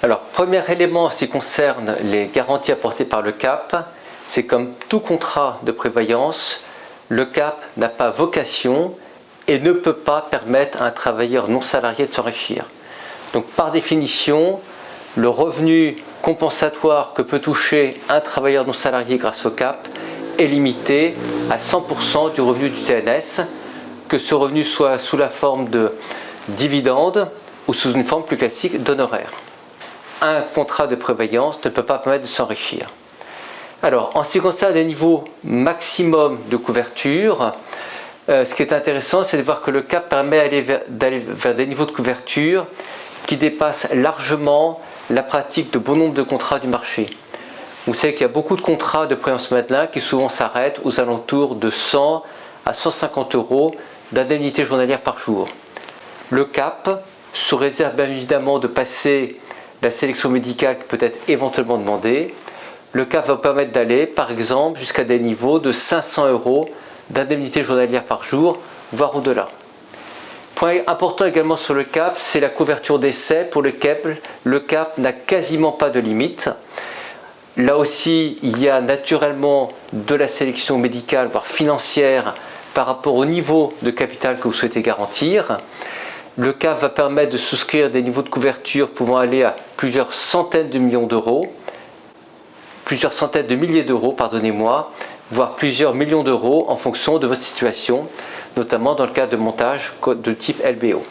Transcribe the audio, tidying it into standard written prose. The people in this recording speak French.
Alors, premier élément en ce qui concerne les garanties apportées par le CAP, c'est comme tout contrat de prévoyance, le CAP n'a pas vocation et ne peut pas permettre à un travailleur non salarié de s'enrichir. Donc par définition, le revenu compensatoire que peut toucher un travailleur non salarié grâce au CAP est limité à 100% du revenu du TNS, que ce revenu soit sous la forme de dividendes ou sous une forme plus classique d'honoraires. Un contrat de prévoyance ne peut pas permettre de s'enrichir. Alors, en ce qui concerne les niveaux maximum de couverture, ce qui est intéressant, c'est de voir que le CAP permet d'aller vers des niveaux de couverture qui dépassent largement la pratique de bon nombre de contrats du marché. Vous savez qu'il y a beaucoup de contrats de prévoyance Madelin qui souvent s'arrêtent aux alentours de 100 à 150 euros d'indemnité journalière par jour. Le CAP, sous réserve bien évidemment de passer la sélection médicale qui peut être éventuellement demandée, le CAP va permettre d'aller, par exemple, jusqu'à des niveaux de 500 euros d'indemnité journalière par jour, voire au-delà. Point important également sur le CAP, c'est la couverture d'essai pour lequel le CAP n'a quasiment pas de limite. Là aussi, il y a naturellement de la sélection médicale, voire financière, par rapport au niveau de capital que vous souhaitez garantir. Le CAP va permettre de souscrire des niveaux de couverture pouvant aller à plusieurs centaines de millions d'euros, plusieurs centaines de milliers d'euros, pardonnez-moi, voire plusieurs millions d'euros en fonction de votre situation, notamment dans le cas de montage de type LBO.